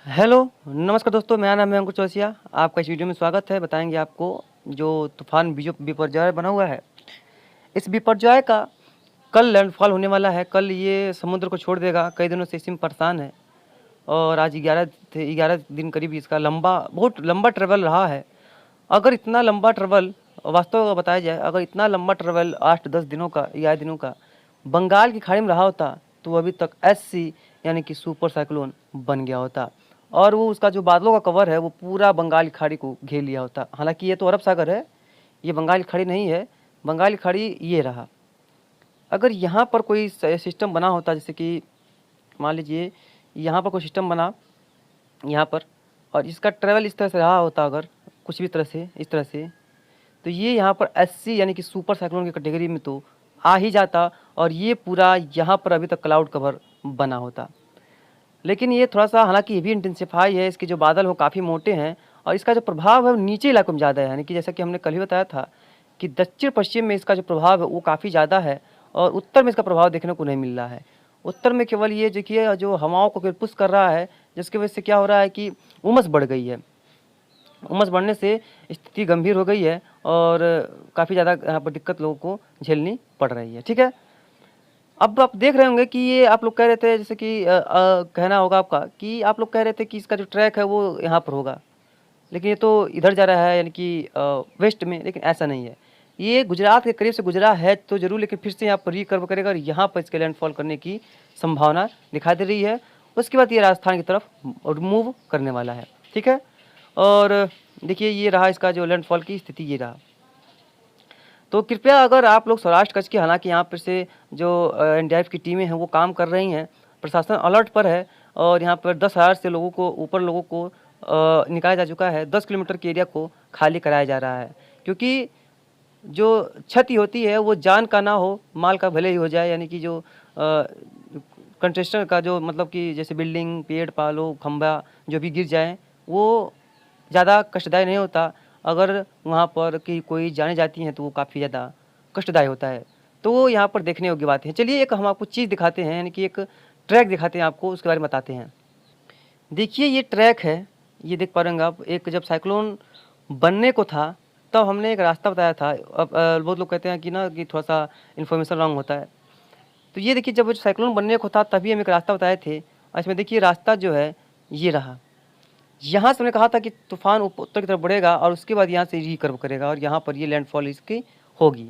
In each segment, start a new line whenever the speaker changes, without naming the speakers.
Hello, नमस्कार दोस्तों, मेरा नाम है अंकुर चौरसिया। आपका इस वीडियो में स्वागत है। बताएंगे आपको जो तूफान बिपरजॉय बना हुआ है, इस बिपरजॉय का कल लैंडफॉल होने वाला है। कल ये समुद्र को छोड़ देगा। कई दिनों से इसमें परेशान है और आज 11 दिन करीब इसका बहुत लंबा ट्रेवल रहा है। अगर इतना लंबा ट्रेवल वास्तव में बताया जाए, अगर इतना लंबा ट्रेवल 8-10 दिनों का, 11 दिनों का बंगाल की खाड़ी में रहा होता तो अभी तक SC यानी कि सुपर साइक्लोन बन गया होता और वो उसका जो बादलों का कवर है वो पूरा बंगाल की खाड़ी को घेर लिया होता। हालांकि ये तो अरब सागर है, ये बंगाल की खाड़ी नहीं है। बंगाल की खाड़ी ये रहा। अगर यहाँ पर कोई सिस्टम बना होता, जैसे कि मान लीजिए यहाँ पर कोई सिस्टम बना यहाँ पर, और इसका ट्रेवल इस तरह से रहा होता, अगर कुछ भी तरह से इस तरह से, तो ये यहाँ पर SC यानी कि सुपर साइक्लोन की कैटेगरी में तो आ ही जाता और ये पूरा यहाँ पर अभी तक क्लाउड कवर बना होता। लेकिन ये थोड़ा सा, हालांकि ये भी इंटेंसिफाई है, इसके जो बादल वो काफ़ी मोटे हैं और इसका जो प्रभाव है वो निचे इलाकों में ज़्यादा है। यानी कि जैसा कि हमने कल ही बताया था कि दक्षिण पश्चिम में इसका जो प्रभाव है वो काफ़ी ज़्यादा है और उत्तर में इसका प्रभाव देखने को नहीं मिल रहा है। उत्तर में केवल ये देखिए जो हवाओं को पुश कर रहा है, जिसकी वजह से क्या हो रहा है कि उमस बढ़ गई है। उमस बढ़ने से स्थिति गंभीर हो गई है और काफ़ी ज़्यादा यहाँ पर दिक्कत लोगों को झेलनी पड़ रही है। ठीक है, अब आप देख रहे होंगे कि ये आप लोग कह रहे थे, जैसे कि कहना होगा आपका कि आप लोग कह रहे थे कि इसका जो ट्रैक है वो यहाँ पर होगा, लेकिन ये तो इधर जा रहा है, यानी कि वेस्ट में। लेकिन ऐसा नहीं है, ये गुजरात के करीब से गुजरा है तो ज़रूर, लेकिन फिर से यहाँ पर रिकर्व करेगा और यहाँ पर इसके लैंडफॉल करने की संभावना दिखाई दे रही है। उसके बाद ये राजस्थान की तरफ मूव करने वाला है। ठीक है, और देखिए ये रहा इसका जो लैंडफॉल की स्थिति, ये रहा। तो कृपया अगर आप लोग सौराष्ट्र कच्छ की, हालांकि यहाँ पर से जो NDRF की टीमें हैं वो काम कर रही हैं, प्रशासन अलर्ट पर है और यहाँ पर 10,000 से लोगों को निकाला जा चुका है। 10 किलोमीटर के एरिया को खाली कराया जा रहा है, क्योंकि जो क्षति होती है वो जान का ना हो, माल का भले ही हो जाए। यानी कि जो कंस्ट्रक्शन का जो मतलब कि जैसे बिल्डिंग, पेड़ पालो, खंभा जो भी गिर जाए वो ज़्यादा कष्टदायी नहीं होता। अगर वहाँ पर कि कोई जाने जाती हैं तो वो काफ़ी ज़्यादा कष्टदायी होता है। तो वो यहाँ पर देखने योग्य बात है। चलिए एक हम आपको चीज़ दिखाते हैं, यानी कि एक ट्रैक दिखाते हैं आपको, उसके बारे में बताते हैं। देखिए ये ट्रैक है, ये देख पा रहे होंगे आप। एक जब साइक्लोन बनने को था तब हमने एक रास्ता बताया था। अब बहुत लोग कहते हैं कि ना कि थोड़ा सा इन्फॉर्मेशन रॉन्ग होता है। तो ये देखिए जब साइक्लोन बनने को था तभी हम एक रास्ता बताए थे और इसमें देखिए रास्ता जो है ये रहा। यहाँ से हमने कहा था कि तूफान उत्तर की तरफ बढ़ेगा और उसके बाद यहाँ से रिकर्व करेगा और यहाँ पर ये लैंडफॉल इसकी होगी।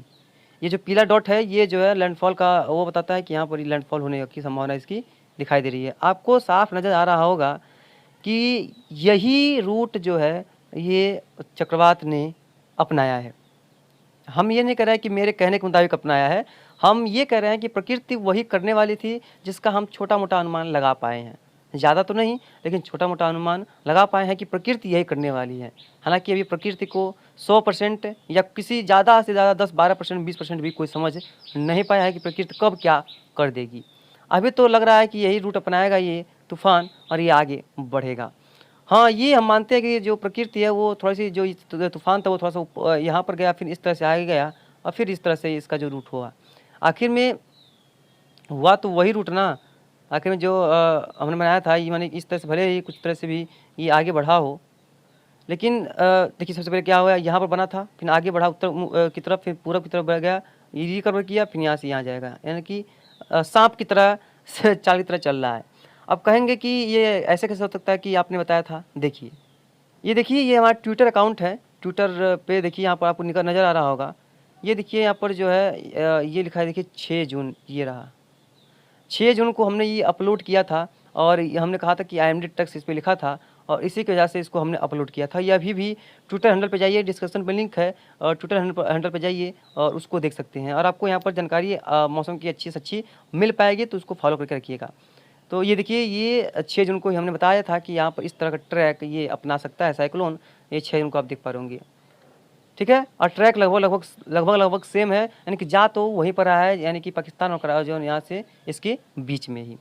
ये जो पीला डॉट है ये जो है लैंडफॉल का वो बताता है कि यहाँ पर लैंडफॉल होने की संभावना इसकी दिखाई दे रही है। आपको साफ नज़र आ रहा होगा कि यही रूट जो है ये चक्रवात ने अपनाया है। हम ये नहीं कह रहे हैं कि मेरे कहने के मुताबिक अपनाया है, हम ये कह रहे हैं कि प्रकृति वही करने वाली थी जिसका हम छोटा मोटा अनुमान लगा पाए हैं। ज़्यादा तो नहीं, लेकिन छोटा मोटा अनुमान लगा पाए हैं कि प्रकृति यही करने वाली है। हालांकि अभी प्रकृति को 100% या किसी ज़्यादा से ज़्यादा 10-12%, 20% भी कोई समझ नहीं पाया है कि प्रकृति कब क्या कर देगी। अभी तो लग रहा है कि यही रूट अपनाएगा ये तूफान और ये आगे बढ़ेगा। हाँ, ये हम मानते हैं कि जो प्रकृति है वो थोड़ी-सी, जो तूफ़ान था वो थोड़ा-सा यहाँ पर गया, फिर इस तरह से आगे गया और फिर इस तरह से इसका जो रूट हुआ। आखिर में हुआ तो वही रूट ना। आखिर में जो हमने बनाया था, ये माने इस तरह से भले ही कुछ तरह से भी ये आगे बढ़ा हो, लेकिन देखिए सबसे पहले क्या हुआ, यहाँ पर बना था, फिर आगे बढ़ा उत्तर की तरफ, फिर पूरब की तरफ बढ़ गया, ये रिकवर किया, फिर यहाँ से यहाँ जाएगा। यानी कि साँप की तरह से चाल की तरह चल रहा है। अब कहेंगे कि ये ऐसे कैसे हो सकता है कि आपने बताया था। देखिए, ये देखिए ये हमारा ट्विटर अकाउंट है। ट्विटर पे देखिए यहाँ पर आपको नज़र आ रहा होगा। ये देखिए यहाँ पर जो है ये लिखा है, देखिए 6 जून, ये रहा। 6 जून को हमने ये अपलोड किया था और ये हमने कहा था कि IMD टेक्स्ट इस पे लिखा था और इसी की वजह से इसको हमने अपलोड किया था। ये अभी भी ट्विटर हैंडल पे जाइए, डिस्क्रिप्शन पे लिंक है और ट्विटर हैंडल पे जाइए और उसको देख सकते हैं और आपको यहाँ पर जानकारी मौसम की अच्छी से अच्छी मिल पाएगी, तो उसको फॉलो करके रखिएगा। तो ये देखिए ये 6 जून को ही हमने बताया था कि यहाँ पर इस तरह का ट्रैक ये अपना सकता है साइक्लोन। ये 6 जून को आप देख पा रहे होंगे। ठीक है, और ट्रैक लगभग सेम है, यानी कि जा तो वहीं पर रहा है, यानी कि पाकिस्तान और जो यहाँ से इसके बीच में ही।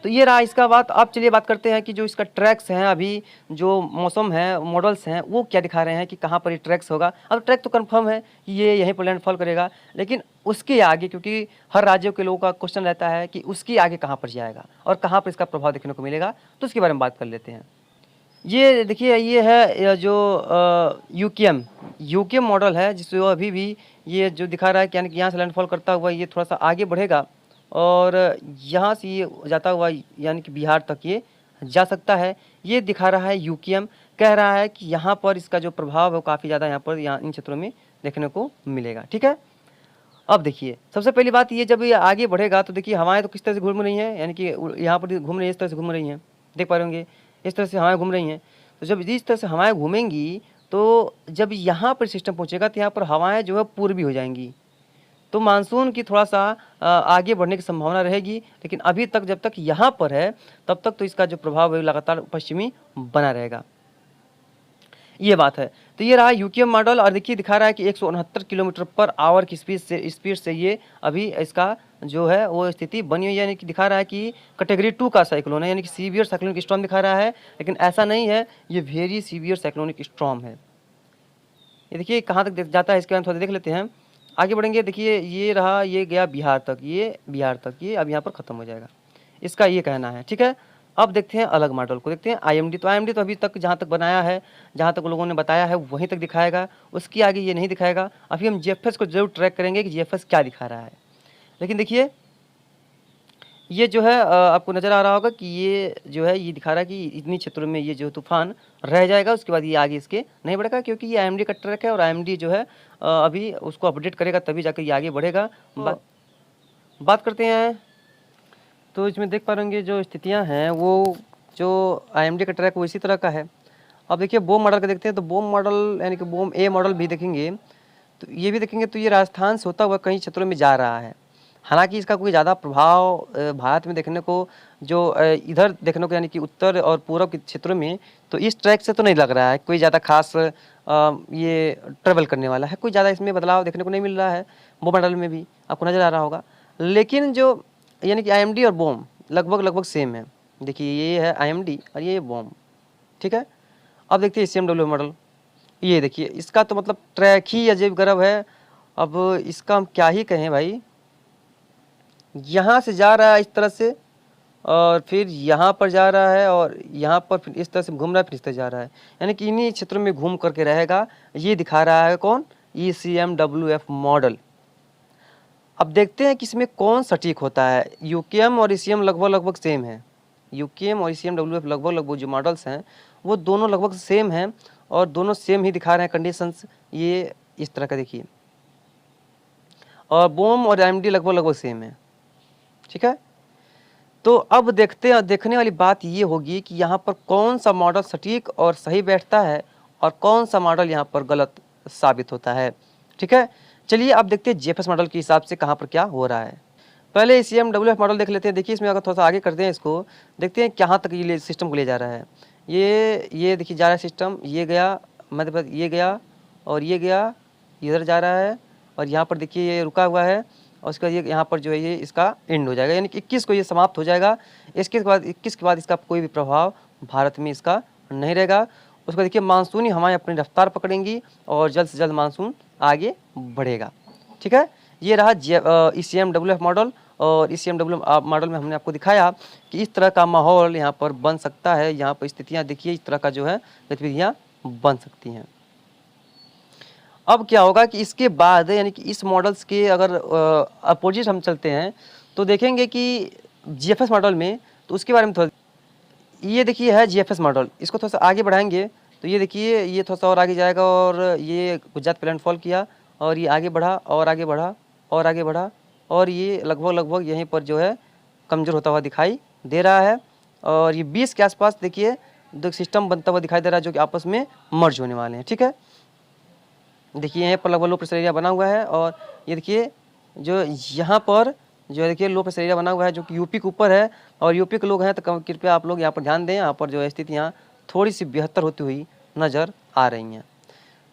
तो ये रहा इसका बात। अब चलिए बात करते हैं कि जो इसका ट्रैक्स हैं, अभी जो मौसम है, मॉडल्स हैं, वो क्या दिखा रहे हैं कि कहाँ पर ये ट्रैक्स होगा। अब ट्रैक तो कंफर्म है कि ये यहीं पर लैंडफॉल करेगा, लेकिन उसके आगे, क्योंकि हर राज्यों के लोगों का क्वेश्चन रहता है कि उसके आगे कहाँ पर जाएगा और कहाँ पर इसका प्रभाव देखने को मिलेगा, तो उसके बारे में बात कर लेते हैं। ये देखिए, ये है जो यूकेएम मॉडल है, जिसको अभी भी ये जो दिखा रहा है कि यानी कि यहाँ से लैंडफॉल करता हुआ ये थोड़ा सा आगे बढ़ेगा और यहाँ से ये जाता हुआ यानी कि बिहार तक ये जा सकता है। ये दिखा रहा है यूकेएम, कह रहा है कि यहाँ पर इसका जो प्रभाव है वो काफ़ी ज़्यादा यहाँ पर इन क्षेत्रों में देखने को मिलेगा। ठीक है, अब देखिए सबसे पहली बात, ये जब ये आगे बढ़ेगा तो देखिए हवाएं तो किस तरह से घूम रही हैं, यानी कि यहाँ पर घूम रही है, इस तरह से घूम रही हैं, देख पा रहे होंगे, इस तरह से हवाएं घूम रही हैं। तो जब इस तरह से हवाएं घूमेंगी तो जब यहाँ पर सिस्टम पहुँचेगा तो यहाँ पर हवाएं जो है पूर्वी हो जाएंगी, तो मानसून की थोड़ा सा आगे बढ़ने की संभावना रहेगी। लेकिन अभी तक जब तक यहाँ पर है तब तक तो इसका जो प्रभाव है लगातार पश्चिमी बना रहेगा, ये बात है। तो ये रहा यूकेएम मॉडल, और देखिए दिखा रहा है कि 169 किलोमीटर पर आवर की स्पीड से ये अभी इसका जो है वो स्थिति बनी हुई है, यानी कि दिखा रहा है कि कैटेगरी 2 का साइक्लोन है, यानी कि सीवियर साइक्लोनिक स्टॉर्म दिखा रहा है, लेकिन ऐसा नहीं है, ये वेरी सीवियर साइक्लोनिक स्टॉर्म है। ये देखिए कहाँ तक जाता है, इसके बारे में थोड़ा देख लेते हैं, आगे बढ़ेंगे। देखिए ये रहा, ये गया बिहार तक, ये अब यहाँ पर ख़त्म हो जाएगा, इसका ये कहना है। ठीक है, अब देखते हैं अलग मॉडल को, देखते हैं आईएमडी। तो आईएमडी तो अभी तक जहाँ तक बनाया है, जहाँ तक लोगों ने बताया है वहीं तक दिखाएगा, उसकी आगे ये नहीं दिखाएगा। अभी हम जीएफएस को जरूर ट्रैक करेंगे कि जीएफएस क्या दिखा रहा है। लेकिन देखिए ये जो है आपको नज़र आ रहा होगा कि ये जो है ये दिखा रहा है कि इतनी क्षेत्रों में ये जो तूफान रह जाएगा, उसके बाद ये आगे इसके नहीं बढ़ेगा, क्योंकि ये आईएमडी का ट्रैक है और आईएमडी जो है अभी उसको अपडेट करेगा तभी जाकर ये आगे बढ़ेगा। बात करते हैं, तो इसमें देख पा रहे जो स्थितियाँ हैं वो जो आईएमडी का ट्रैक वो इसी तरह का है। अब देखिए बोम मॉडल का देखते हैं, तो बोम मॉडल यानी कि बोम ए मॉडल भी देखेंगे, तो ये भी देखेंगे, तो ये राजस्थान से होता हुआ कई क्षेत्रों में जा रहा है। हालांकि इसका कोई ज़्यादा प्रभाव भारत में देखने को जो इधर देखने को यानी कि उत्तर और पूर्व के क्षेत्रों में, तो इस ट्रैक से तो नहीं लग रहा है कोई ज़्यादा खास ये ट्रेवल करने वाला है, कोई ज़्यादा इसमें बदलाव देखने को नहीं मिल रहा है। बोम मॉडल में भी आपको नज़र आ रहा होगा, लेकिन जो यानी कि आईएमडी और बोम लगभग सेम है। देखिए ये है आईएमडी और ये बोम। ठीक है, अब देखते हैं सीएमडब्ल्यू मॉडल। ये देखिए इसका तो मतलब ट्रैक ही अजीब गरब है। अब इसका हम क्या ही कहें भाई, यहाँ से जा रहा है इस तरह से और फिर यहाँ पर जा रहा है और यहाँ पर फिर इस तरह से घूम रहा है, फिर इस तरह जा रहा है, यानी कि इन्हीं क्षेत्रों में घूम करके रहेगा। ये दिखा रहा है कौन, ECMWF मॉडल। अब देखते हैं कि इसमें कौन सटीक होता है। यूकेएम और ECM लगभग सेम है, यूकेएम और ECMWF लगभग जो मॉडल्स हैं वो दोनों लगभग सेम हैं और दोनों सेम ही दिखा रहे हैं कंडीशंस। ये इस तरह का देखिए, और बोम और आईएमडी लगभग सेम है। ठीक है, तो अब देखने वाली बात ये होगी कि यहाँ पर कौन सा मॉडल सटीक और सही बैठता है और कौन सा मॉडल यहाँ पर गलत साबित होता है। ठीक है, चलिए अब देखते हैं जीएफएस मॉडल के हिसाब से कहाँ पर क्या हो रहा है। पहले CMWF मॉडल देख लेते हैं। देखिए इसमें अगर थोड़ा सा आगे करते हैं इसको, देखते हैं कहाँ तक ये सिस्टम को ले जा रहा है। ये देखिए जा रहा है सिस्टम, ये गया मध्य प्रदेश, ये गया और ये गया, इधर जा रहा है और यहाँ पर देखिए ये रुका हुआ है और उसके बाद ये यहाँ पर जो है ये इसका एंड हो जाएगा, यानी कि 21 को ये समाप्त हो जाएगा। इसके बाद 21 के बाद इसका कोई भी प्रभाव भारत में इसका नहीं रहेगा। उसके बाद देखिए मानसूनी हवाएं अपनी रफ्तार पकड़ेंगी और जल्द से जल्द मानसून आगे बढ़ेगा। ठीक है, ये रहा ECMWF मॉडल, और ECMWF मॉडल में हमने आपको दिखाया कि इस तरह का माहौल यहाँ पर बन सकता है। यहाँ पर स्थितियाँ देखिए इस तरह का जो है गतिविधियाँ बन सकती हैं। अब क्या होगा कि इसके बाद यानी कि इस मॉडल्स के अगर अपोजिट हम चलते हैं तो देखेंगे कि जीएफएस मॉडल में, तो उसके बारे में थोड़ा, ये देखिए है जीएफएस मॉडल, इसको थोड़ा सा आगे बढ़ाएंगे तो ये देखिए ये थोड़ा सा और आगे जाएगा और ये गुजरात पे लैंडफॉल किया और ये आगे बढ़ा और आगे बढ़ा और आगे बढ़ा और ये लगभग यहीं पर जो है कमज़ोर होता हुआ दिखाई दे रहा है। और ये 20 के आसपास देखिए दो सिस्टम बनता हुआ दिखाई दे रहा है जो कि आपस में मर्ज होने वाले हैं। ठीक है, देखिए यहाँ पर लगभग लो प्रेशर एरिया बना हुआ है और ये देखिए जो यहाँ पर जो देखिए लो प्रेशर एरिया बना हुआ है जो कि यूपी के ऊपर है और यूपी के लोग हैं तो कृपया आप लोग यहाँ पर ध्यान दें। यहाँ पर जो स्थितियाँ थोड़ी सी बेहतर होती हुई नज़र आ रही हैं।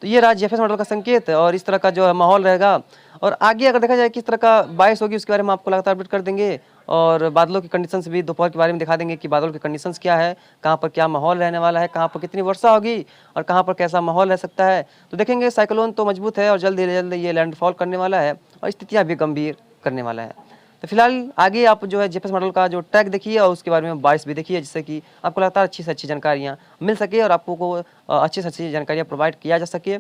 तो ये रहा जीएफएस मॉडल का संकेत और इस तरह का जो है माहौल रहेगा। और आगे अगर देखा जाए किस तरह का बारिश होगी उसके बारे में आपको लगातार अपडेट कर देंगे। और बादलों की कंडीशंस भी दोपहर के बारे में दिखा देंगे कि बादलों की कंडीशंस क्या है, कहाँ पर क्या माहौल रहने वाला है, कहाँ पर कितनी वर्षा होगी और कहाँ पर कैसा माहौल रह सकता है। तो देखेंगे साइक्लोन तो मजबूत है और जल्द ही जल्द ये लैंडफॉल करने वाला है और स्थितियाँ भी गंभीर करने वाला है। तो फिलहाल आगे आप जो है जीपीएस मॉडल का जो ट्रैक देखिए और उसके बारे में वॉइस भी देखिए, जिससे कि आपको लगातार अच्छी से अच्छी जानकारियाँ मिल सके और आपको को अच्छी से अच्छी जानकारियाँ प्रोवाइड किया जा सके।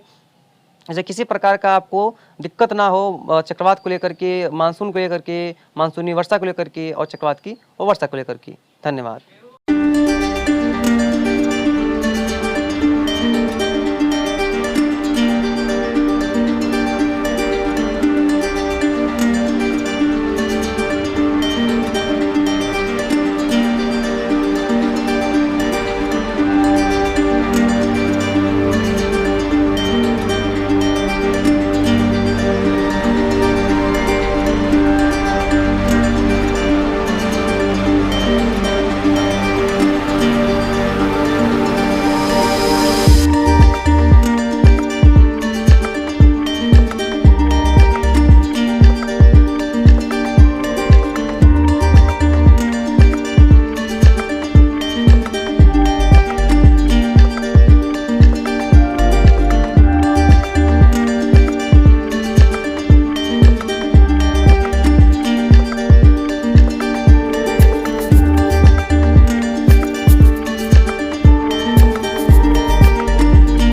जैसे किसी प्रकार का आपको दिक्कत ना हो चक्रवात को लेकर के, मानसून को लेकर के, मानसूनी वर्षा को लेकर के और चक्रवात की वर्षा को लेकर के। धन्यवाद।